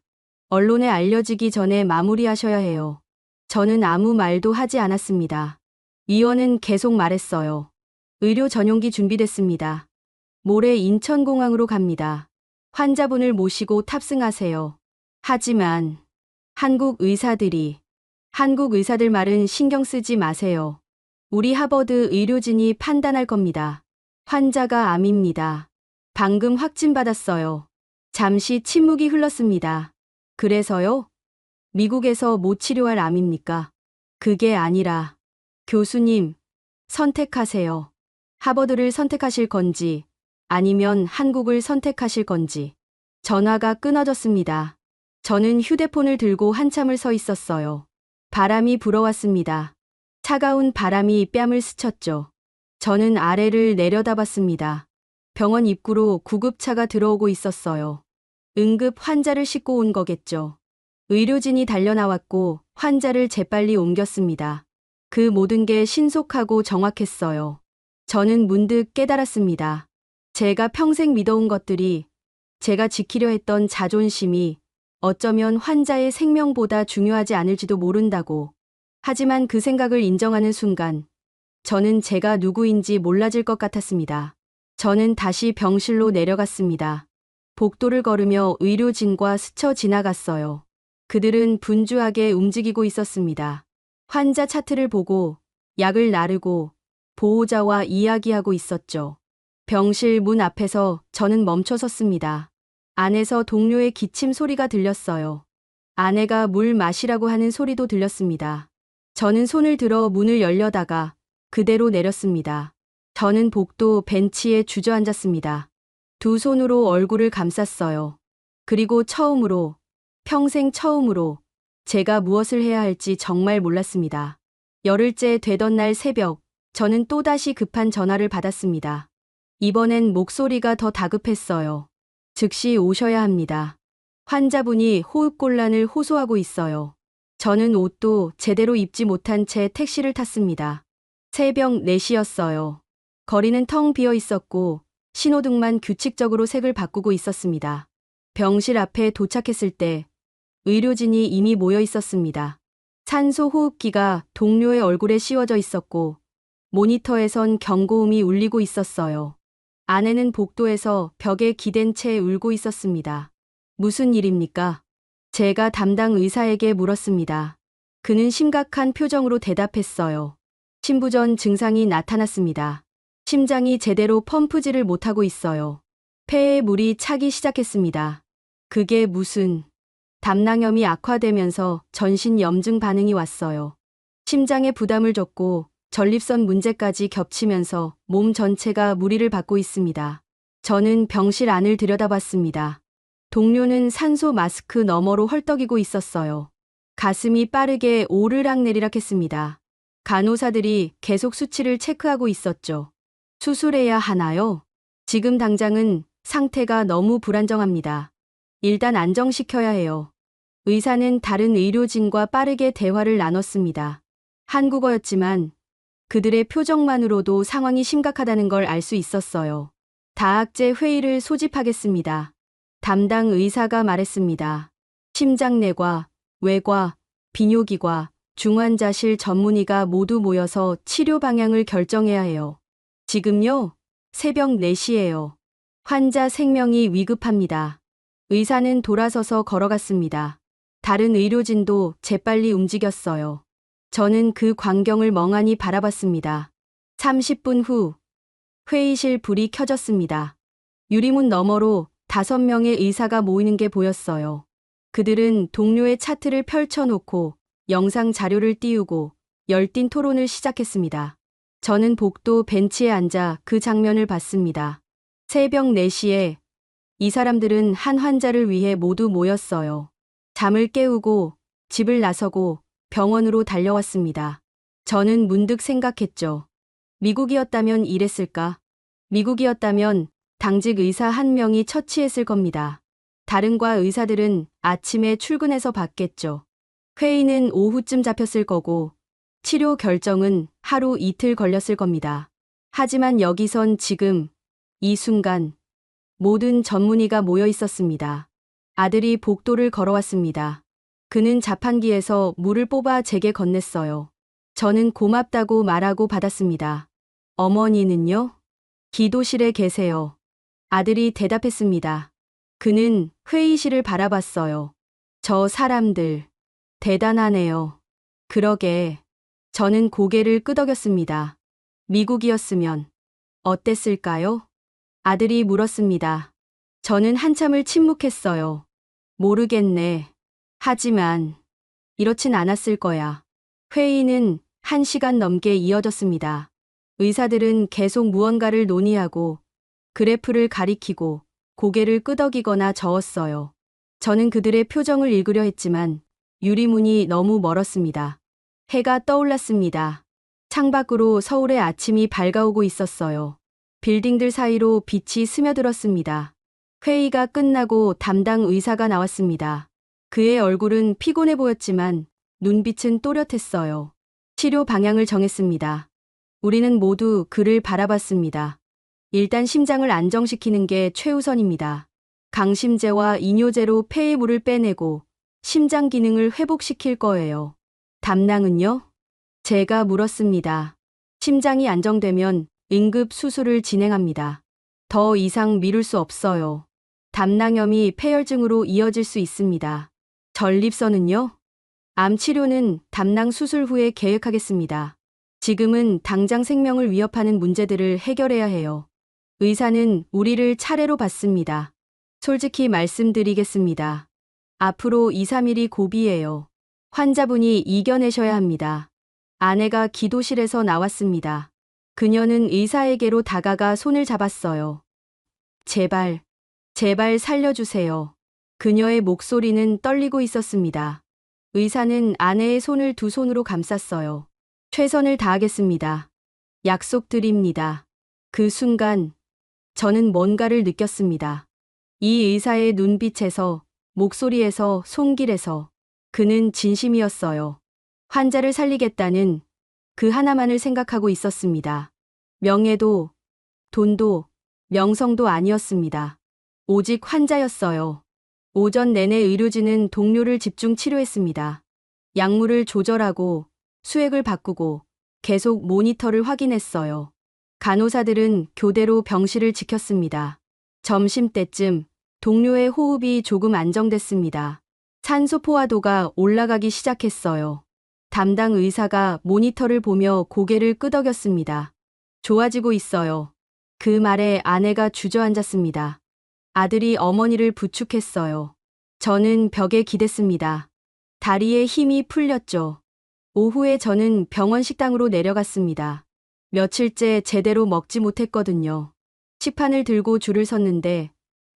언론에 알려지기 전에 마무리하셔야 해요. 저는 아무 말도 하지 않았습니다. 위원은 계속 말했어요. 의료 전용기 준비됐습니다. 모레 인천공항으로 갑니다. 환자분을 모시고 탑승하세요. 하지만 한국 의사들 말은 신경 쓰지 마세요. 우리 하버드 의료진이 판단할 겁니다. 환자가 암입니다. 방금 확진받았어요. 잠시 침묵이 흘렀습니다. 그래서요? 미국에서 못 치료할 암입니까? 그게 아니라 교수님, 선택하세요. 하버드를 선택하실 건지 아니면 한국을 선택하실 건지. 전화가 끊어졌습니다. 저는 휴대폰을 들고 한참을 서 있었어요. 바람이 불어왔습니다. 차가운 바람이 뺨을 스쳤죠. 저는 아래를 내려다봤습니다. 병원 입구로 구급차가 들어오고 있었어요. 응급 환자를 싣고 온 거겠죠. 의료진이 달려나왔고 환자를 재빨리 옮겼습니다. 그 모든 게 신속하고 정확했어요. 저는 문득 깨달았습니다. 제가 평생 믿어온 것들이, 제가 지키려 했던 자존심이 어쩌면 환자의 생명보다 중요하지 않을지도 모른다고. 하지만 그 생각을 인정하는 순간 저는 제가 누구인지 몰라질 것 같았습니다. 저는 다시 병실로 내려갔습니다. 복도를 걸으며 의료진과 스쳐 지나갔어요. 그들은 분주하게 움직이고 있었습니다. 환자 차트를 보고 약을 나르고 보호자와 이야기하고 있었죠. 병실 문 앞에서 저는 멈춰 섰습니다. 안에서 동료의 기침 소리가 들렸어요. 아내가 물 마시라고 하는 소리도 들렸습니다. 저는 손을 들어 문을 열려다가 그대로 내렸습니다. 저는 복도 벤치에 주저앉았습니다. 두 손으로 얼굴을 감쌌어요. 그리고 처음으로, 평생 처음으로 제가 무엇을 해야 할지 정말 몰랐습니다. 열흘째 되던 날 새벽, 저는 또다시 급한 전화를 받았습니다. 이번엔 목소리가 더 다급했어요. 즉시 오셔야 합니다. 환자분이 호흡곤란을 호소하고 있어요. 저는 옷도 제대로 입지 못한 채 택시를 탔습니다. 새벽 4시였어요. 거리는 텅 비어 있었고 신호등만 규칙적으로 색을 바꾸고 있었습니다. 병실 앞에 도착했을 때 의료진이 이미 모여 있었습니다. 산소 호흡기가 동료의 얼굴에 씌워져 있었고 모니터에선 경고음이 울리고 있었어요. 아내는 복도에서 벽에 기댄 채 울고 있었습니다. 무슨 일입니까? 제가 담당 의사에게 물었습니다. 그는 심각한 표정으로 대답했어요. 심부전 증상이 나타났습니다. 심장이 제대로 펌프질을 못하고 있어요. 폐에 물이 차기 시작했습니다. 그게 무슨... 담낭염이 악화되면서 전신 염증 반응이 왔어요. 심장에 부담을 줬고 전립선 문제까지 겹치면서 몸 전체가 무리를 받고 있습니다. 저는 병실 안을 들여다봤습니다. 동료는 산소 마스크 너머로 헐떡이고 있었어요. 가슴이 빠르게 오르락내리락 했습니다. 간호사들이 계속 수치를 체크하고 있었죠. 수술해야 하나요? 지금 당장은 상태가 너무 불안정합니다. 일단 안정시켜야 해요. 의사는 다른 의료진과 빠르게 대화를 나눴습니다. 한국어였지만 그들의 표정만으로도 상황이 심각하다는 걸 알 수 있었어요. 다학제 회의를 소집하겠습니다. 담당 의사가 말했습니다. 심장내과, 외과, 비뇨기과, 중환자실 전문의가 모두 모여서 치료 방향을 결정해야 해요. 지금요? 새벽 4시예요. 환자 생명이 위급합니다. 의사는 돌아서서 걸어갔습니다. 다른 의료진도 재빨리 움직였어요. 저는 그 광경을 멍하니 바라봤습니다. 30분 후 회의실 불이 켜졌습니다. 유리문 너머로 5명의 의사가 모이는 게 보였어요. 그들은 동료의 차트를 펼쳐놓고 영상 자료를 띄우고 열띤 토론을 시작했습니다. 저는 복도 벤치에 앉아 그 장면을 봤습니다. 새벽 4시에 이 사람들은 한 환자를 위해 모두 모였어요. 잠을 깨우고 집을 나서고 병원으로 달려왔습니다. 저는 문득 생각했죠. 미국이었다면 이랬을까? 미국이었다면 당직 의사 한 명이 처치했을 겁니다. 다른 과 의사들은 아침에 출근해서 받겠죠. 회의는 오후쯤 잡혔을 거고 치료 결정은 하루 이틀 걸렸을 겁니다. 하지만 여기선 지금 이 순간 모든 전문의가 모여 있었습니다. 아들이 복도를 걸어왔습니다. 그는 자판기에서 물을 뽑아 제게 건넸어요. 저는 고맙다고 말하고 받았습니다. 어머니는요? 기도실에 계세요. 아들이 대답했습니다. 그는 회의실을 바라봤어요. 저 사람들 대단하네요. 그러게. 저는 고개를 끄덕였습니다. 미국이었으면 어땠을까요? 아들이 물었습니다. 저는 한참을 침묵했어요. 모르겠네. 하지만 이렇진 않았을 거야. 회의는 1시간 넘게 이어졌습니다. 의사들은 계속 무언가를 논의하고 그래프를 가리키고 고개를 끄덕이거나 저었어요. 저는 그들의 표정을 읽으려 했지만 유리문이 너무 멀었습니다. 해가 떠올랐습니다. 창밖으로 서울의 아침이 밝아오고 있었어요. 빌딩들 사이로 빛이 스며들었습니다. 회의가 끝나고 담당 의사가 나왔습니다. 그의 얼굴은 피곤해 보였지만 눈빛은 또렷했어요. 치료 방향을 정했습니다. 우리는 모두 그를 바라봤습니다. 일단 심장을 안정시키는 게 최우선입니다. 강심제와 이뇨제로 폐에 물을 빼내고 심장 기능을 회복시킬 거예요. 담당은요? 제가 물었습니다. 심장이 안정되면 응급 수술을 진행합니다. 더 이상 미룰 수 없어요. 담낭염이 폐혈증으로 이어질 수 있습니다. 전립선은요? 암 치료는 담낭 수술 후에 계획하겠습니다. 지금은 당장 생명을 위협하는 문제들을 해결해야 해요. 의사는 우리를 차례로 봤습니다. 솔직히 말씀드리겠습니다. 앞으로 2, 3일이 고비예요. 환자분이 이겨내셔야 합니다. 아내가 기도실에서 나왔습니다. 그녀는 의사에게로 다가가 손을 잡았어요. 제발, 제발 살려주세요. 그녀의 목소리는 떨리고 있었습니다. 의사는 아내의 손을 두 손으로 감쌌어요. 최선을 다하겠습니다. 약속드립니다. 그 순간 저는 뭔가를 느꼈습니다. 이 의사의 눈빛에서, 목소리에서, 손길에서 그는 진심이었어요. 환자를 살리겠다는 그 하나만을 생각하고 있었습니다. 명예도, 돈도, 명성도 아니었습니다. 오직 환자였어요. 오전 내내 의료진은 동료를 집중 치료했습니다. 약물을 조절하고 수액을 바꾸고 계속 모니터를 확인했어요. 간호사들은 교대로 병실을 지켰습니다. 점심때쯤 동료의 호흡이 조금 안정됐습니다. 산소 포화도가 올라가기 시작했어요. 담당 의사가 모니터를 보며 고개를 끄덕였습니다. 좋아지고 있어요. 그 말에 아내가 주저앉았습니다. 아들이 어머니를 부축했어요. 저는 벽에 기댔습니다. 다리에 힘이 풀렸죠. 오후에 저는 병원 식당으로 내려갔습니다. 며칠째 제대로 먹지 못했거든요. 식판을 들고 줄을 섰는데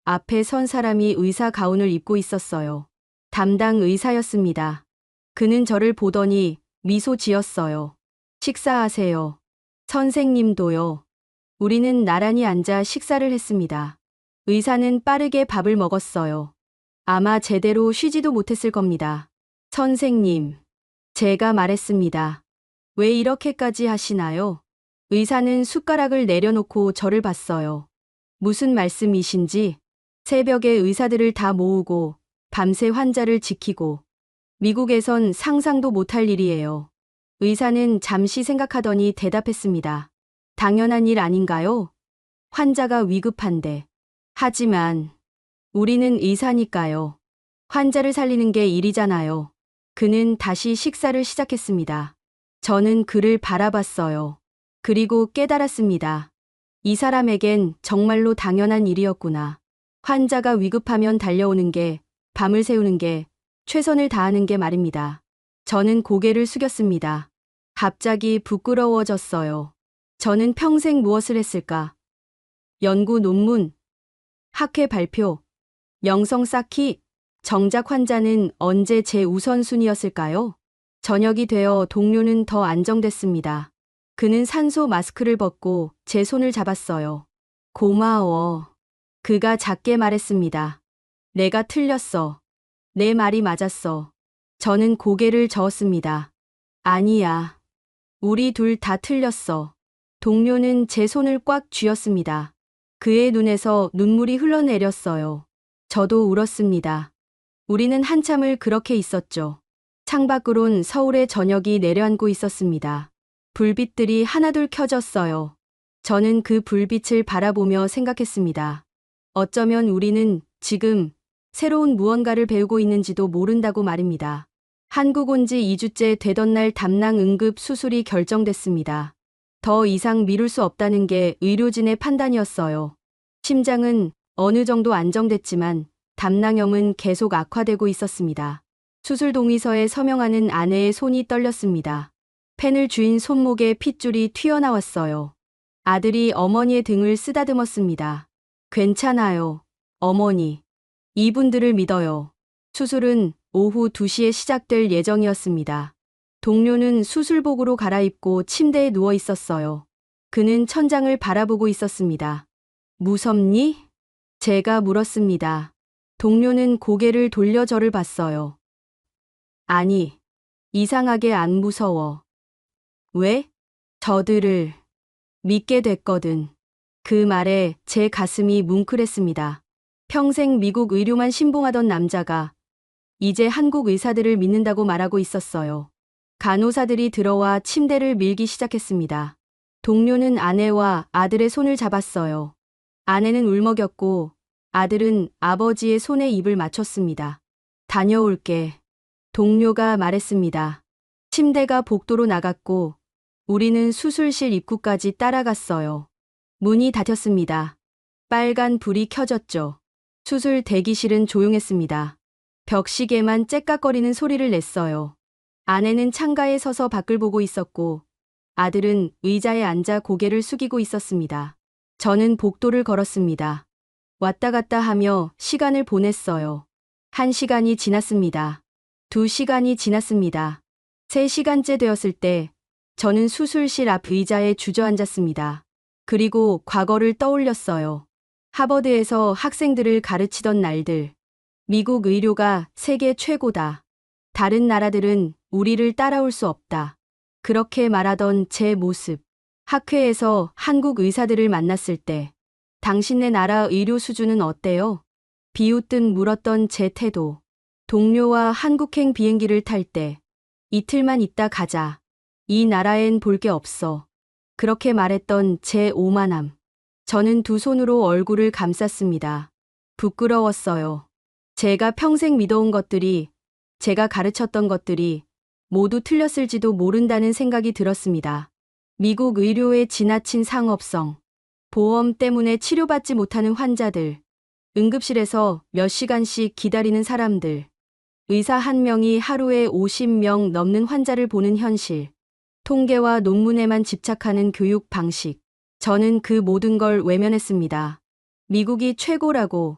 앞에 선 사람이 의사 가운을 입고 있었어요. 담당 의사였습니다. 그는 저를 보더니 미소 지었어요. 식사하세요. 선생님도요. 우리는 나란히 앉아 식사를 했습니다. 의사는 빠르게 밥을 먹었어요. 아마 제대로 쉬지도 못했을 겁니다. 선생님, 제가 말했습니다. 왜 이렇게까지 하시나요? 의사는 숟가락을 내려놓고 저를 봤어요. 무슨 말씀이신지? 새벽에 의사들을 다 모으고 밤새 환자를 지키고 미국에선 상상도 못할 일이에요. 의사는 잠시 생각하더니 대답했습니다. 당연한 일 아닌가요? 환자가 위급한데. 하지만 우리는 의사니까요. 환자를 살리는 게 일이잖아요. 그는 다시 식사를 시작했습니다. 저는 그를 바라봤어요. 그리고 깨달았습니다. 이 사람에겐 정말로 당연한 일이었구나. 환자가 위급하면 달려오는 게, 밤을 새우는 게, 최선을 다하는 게 말입니다. 저는 고개를 숙였습니다. 갑자기 부끄러워졌어요. 저는 평생 무엇을 했을까? 연구 논문, 학회 발표, 명성 쌓기, 정작 환자는 언제 제 우선순위였을까요? 저녁이 되어 동료는 더 안정됐습니다. 그는 산소 마스크를 벗고 제 손을 잡았어요. 고마워. 그가 작게 말했습니다. 내가 틀렸어. 내 말이 맞았어. 저는 고개를 저었습니다. 아니야. 우리 둘 다 틀렸어. 동료는 제 손을 꽉 쥐었습니다. 그의 눈에서 눈물이 흘러내렸어요. 저도 울었습니다. 우리는 한참을 그렇게 있었죠. 창밖으론 서울의 저녁이 내려앉고 있었습니다. 불빛들이 하나둘 켜졌어요. 저는 그 불빛을 바라보며 생각했습니다. 어쩌면 우리는 지금 새로운 무언가를 배우고 있는지도 모른다고 말입니다. 한국 온 지 2주째 되던 날 담낭 응급 수술이 결정됐습니다. 더 이상 미룰 수 없다는 게 의료진의 판단이었어요. 심장은 어느 정도 안정됐지만 담낭염은 계속 악화되고 있었습니다. 수술 동의서에 서명하는 아내의 손이 떨렸습니다. 펜을 쥐인 손목에 핏줄이 튀어나왔어요. 아들이 어머니의 등을 쓰다듬었습니다. 괜찮아요, 어머니. 이분들을 믿어요. 수술은 오후 2시에 시작될 예정이었습니다. 동료는 수술복으로 갈아입고 침대에 누워 있었어요. 그는 천장을 바라보고 있었습니다. 무섭니? 제가 물었습니다. 동료는 고개를 돌려 저를 봤어요. 아니, 이상하게 안 무서워. 왜? 저들을 믿게 됐거든. 그 말에 제 가슴이 뭉클했습니다. 평생 미국 의료만 신봉하던 남자가 이제 한국 의사들을 믿는다고 말하고 있었어요. 간호사들이 들어와 침대를 밀기 시작했습니다. 동료는 아내와 아들의 손을 잡았어요. 아내는 울먹였고 아들은 아버지의 손에 입을 맞췄습니다. 다녀올게. 동료가 말했습니다. 침대가 복도로 나갔고 우리는 수술실 입구까지 따라갔어요. 문이 닫혔습니다. 빨간 불이 켜졌죠. 수술 대기실은 조용했습니다. 벽시계만 째깍거리는 소리를 냈어요. 아내는 창가에 서서 밖을 보고 있었고 아들은 의자에 앉아 고개를 숙이고 있었습니다. 저는 복도를 걸었습니다. 왔다 갔다 하며 시간을 보냈어요. 1시간이 지났습니다. 2시간이 지났습니다. 3시간째 되었을 때 저는 수술실 앞 의자에 주저앉았습니다. 그리고 과거를 떠올렸어요. 하버드에서 학생들을 가르치던 날들. 미국 의료가 세계 최고다. 다른 나라들은 우리를 따라올 수 없다. 그렇게 말하던 제 모습. 학회에서 한국 의사들을 만났을 때 당신네 나라 의료 수준은 어때요? 비웃듯 물었던 제 태도. 동료와 한국행 비행기를 탈 때 이틀만 있다 가자. 이 나라엔 볼 게 없어. 그렇게 말했던 제 오만함. 저는 두 손으로 얼굴을 감쌌습니다. 부끄러웠어요. 제가 평생 믿어온 것들이, 제가 가르쳤던 것들이 모두 틀렸을지도 모른다는 생각이 들었습니다. 미국 의료의 지나친 상업성, 보험 때문에 치료받지 못하는 환자들, 응급실에서 몇 시간씩 기다리는 사람들, 의사 한 명이 하루에 50명 넘는 환자를 보는 현실, 통계와 논문에만 집착하는 교육 방식. 저는 그 모든 걸 외면했습니다. 미국이 최고라고,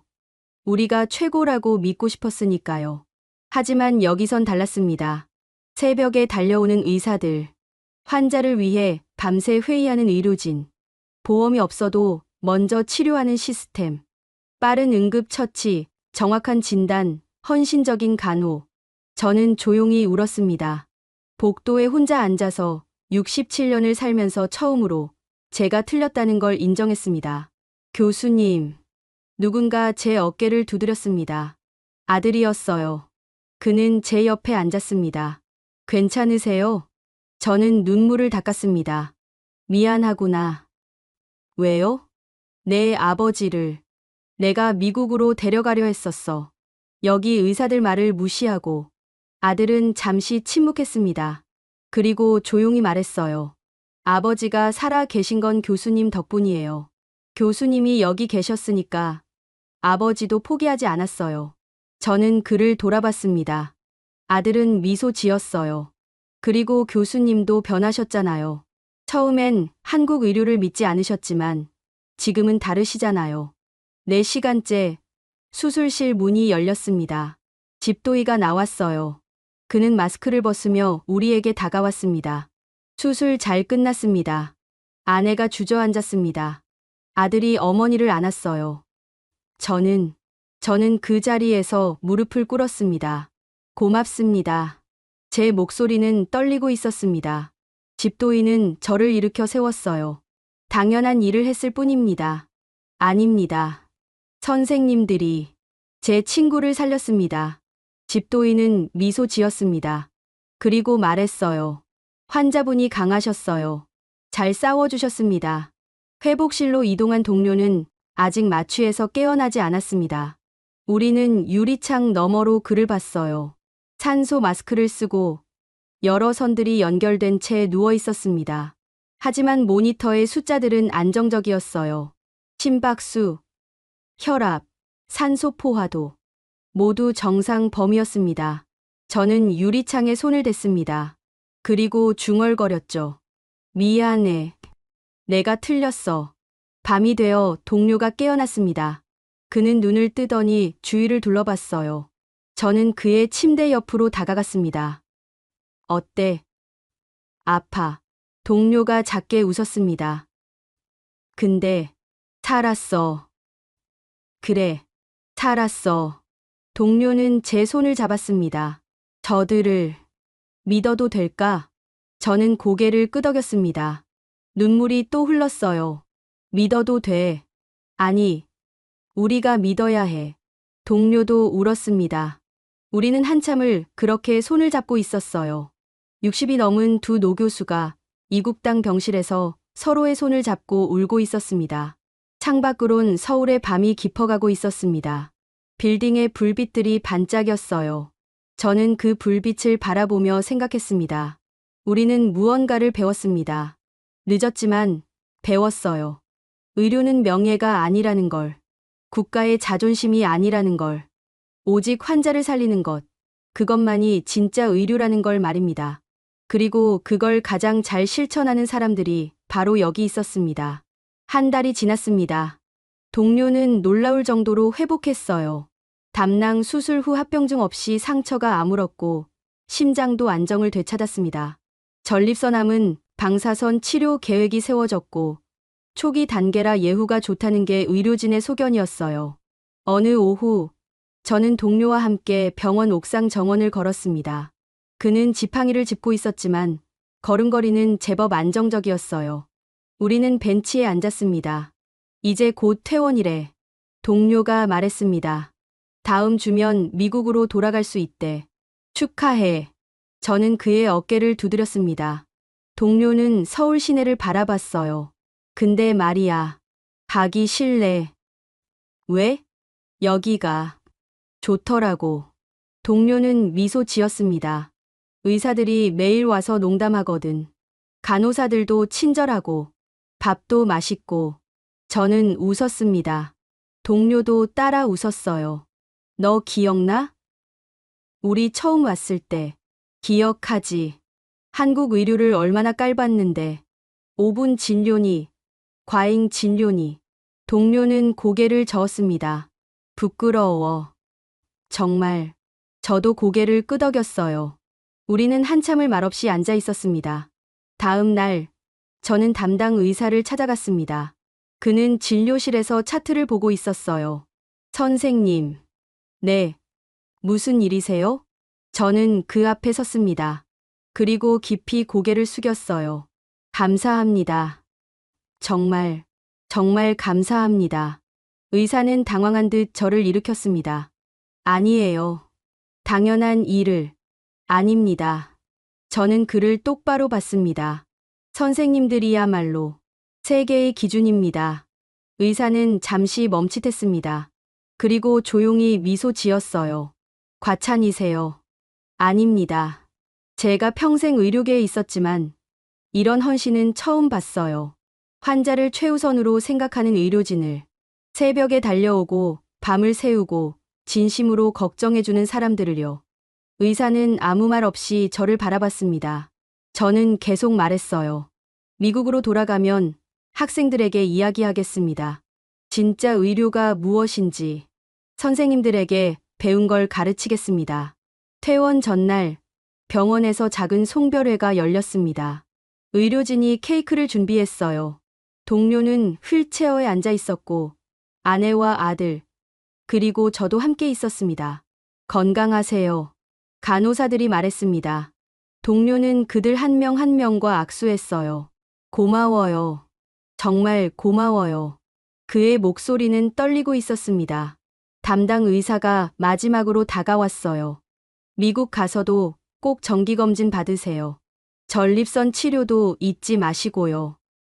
우리가 최고라고 믿고 싶었으니까요. 하지만 여기선 달랐습니다. 새벽에 달려오는 의사들, 환자를 위해 밤새 회의하는 의료진, 보험이 없어도 먼저 치료하는 시스템, 빠른 응급처치, 정확한 진단, 헌신적인 간호. 저는 조용히 울었습니다. 복도에 혼자 앉아서 67년을 살면서 처음으로 제가 틀렸다는 걸 인정했습니다. 교수님, 누군가 제 어깨를 두드렸습니다. 아들이었어요. 그는 제 옆에 앉았습니다. 괜찮으세요? 저는 눈물을 닦았습니다. 미안하구나. 왜요? 내 아버지를 내가 미국으로 데려가려 했었어. 여기 의사들 말을 무시하고. 아들은 잠시 침묵했습니다. 그리고 조용히 말했어요. 아버지가 살아 계신 건 교수님 덕분이에요. 교수님이 여기 계셨으니까 아버지도 포기하지 않았어요. 저는 그를 돌아봤습니다. 아들은 미소 지었어요. 그리고 교수님도 변하셨잖아요. 처음엔 한국 의료를 믿지 않으셨지만 지금은 다르시잖아요. 4시간째 수술실 문이 열렸습니다. 집도이가 나왔어요. 그는 마스크를 벗으며 우리에게 다가왔습니다. 수술 잘 끝났습니다. 아내가 주저앉았습니다. 아들이 어머니를 안았어요. 저는 그 자리에서 무릎을 꿇었습니다. 고맙습니다. 제 목소리는 떨리고 있었습니다. 집도이는 저를 일으켜 세웠어요. 당연한 일을 했을 뿐입니다. 아닙니다. 선생님들이 제 친구를 살렸습니다. 집도이는 미소 지었습니다. 그리고 말했어요. 환자분이 강하셨어요. 잘 싸워주셨습니다. 회복실로 이동한 동료는 아직 마취에서 깨어나지 않았습니다. 우리는 유리창 너머로 그를 봤어요. 산소 마스크를 쓰고 여러 선들이 연결된 채 누워 있었습니다. 하지만 모니터의 숫자들은 안정적이었어요. 심박수, 혈압, 산소 포화도 모두 정상 범위였습니다. 저는 유리창에 손을 댔습니다. 그리고 중얼거렸죠. 미안해. 내가 틀렸어. 밤이 되어 동료가 깨어났습니다. 그는 눈을 뜨더니 주위를 둘러봤어요. 저는 그의 침대 옆으로 다가갔습니다. 어때? 아파. 동료가 작게 웃었습니다. 근데 살았어. 그래, 살았어. 동료는 제 손을 잡았습니다. 저들을 믿어도 될까? 저는 고개를 끄덕였습니다. 눈물이 또 흘렀어요. 믿어도 돼. 아니, 우리가 믿어야 해. 동료도 울었습니다. 우리는 한참을 그렇게 손을 잡고 있었어요. 60이 넘은 두 노교수가 이국당 병실에서 서로의 손을 잡고 울고 있었습니다. 창밖으론 서울의 밤이 깊어가고 있었습니다. 빌딩의 불빛들이 반짝였어요. 저는 그 불빛을 바라보며 생각했습니다. 우리는 무언가를 배웠습니다. 늦었지만 배웠어요. 의료는 명예가 아니라는 걸, 국가의 자존심이 아니라는 걸, 오직 환자를 살리는 것, 그것만이 진짜 의료라는 걸 말입니다. 그리고 그걸 가장 잘 실천하는 사람들이 바로 여기 있었습니다. 한 달이 지났습니다. 동료는 놀라울 정도로 회복했어요. 담낭 수술 후 합병증 없이 상처가 아물었고 심장도 안정을 되찾았습니다. 전립선암은 방사선 치료 계획이 세워졌고 초기 단계라 예후가 좋다는 게 의료진의 소견이었어요. 어느 오후 저는 동료와 함께 병원 옥상 정원을 걸었습니다. 그는 지팡이를 짚고 있었지만 걸음걸이는 제법 안정적이었어요. 우리는 벤치에 앉았습니다. 이제 곧 퇴원이래. 동료가 말했습니다. 다음 주면 미국으로 돌아갈 수 있대. 축하해. 저는 그의 어깨를 두드렸습니다. 동료는 서울 시내를 바라봤어요. 근데 말이야. 가기 싫래. 왜? 여기가 좋더라고. 동료는 미소 지었습니다. 의사들이 매일 와서 농담하거든. 간호사들도 친절하고 밥도 맛있고. 저는 웃었습니다. 동료도 따라 웃었어요. 너 기억나? 우리 처음 왔을 때. 기억하지. 한국 의료를 얼마나 깔봤는데. 5분 진료니, 과잉 진료니. 동료는 고개를 저었습니다. 부끄러워. 정말. 저도 고개를 끄덕였어요. 우리는 한참을 말없이 앉아 있었습니다. 다음 날, 저는 담당 의사를 찾아갔습니다. 그는 진료실에서 차트를 보고 있었어요. 선생님. 네. 무슨 일이세요? 저는 그 앞에 섰습니다. 그리고 깊이 고개를 숙였어요. 감사합니다. 정말, 정말 감사합니다. 의사는 당황한 듯 저를 일으켰습니다. 아니에요. 당연한 일을. 아닙니다. 저는 그를 똑바로 봤습니다. 선생님들이야말로 세계의 기준입니다. 의사는 잠시 멈칫했습니다. 그리고 조용히 미소 지었어요. 과찬이세요. 아닙니다. 제가 평생 의료계에 있었지만 이런 헌신은 처음 봤어요. 환자를 최우선으로 생각하는 의료진을, 새벽에 달려오고 밤을 새우고 진심으로 걱정해주는 사람들을요. 의사는 아무 말 없이 저를 바라봤습니다. 저는 계속 말했어요. 미국으로 돌아가면 학생들에게 이야기하겠습니다. 진짜 의료가 무엇인지 선생님들에게 배운 걸 가르치겠습니다. 퇴원 전날 병원에서 작은 송별회가 열렸습니다. 의료진이 케이크를 준비했어요. 동료는 휠체어에 앉아 있었고 아내와 아들, 그리고 저도 함께 있었습니다. 건강하세요. 간호사들이 말했습니다. 동료는 그들 한 명 한 명과 악수했어요. 고마워요. 정말 고마워요. 그의 목소리는 떨리고 있었습니다. 담당 의사가 마지막으로 다가왔어요. 미국 가서도 꼭 정기검진 받으세요. 전립선 치료도 잊지 마시고요.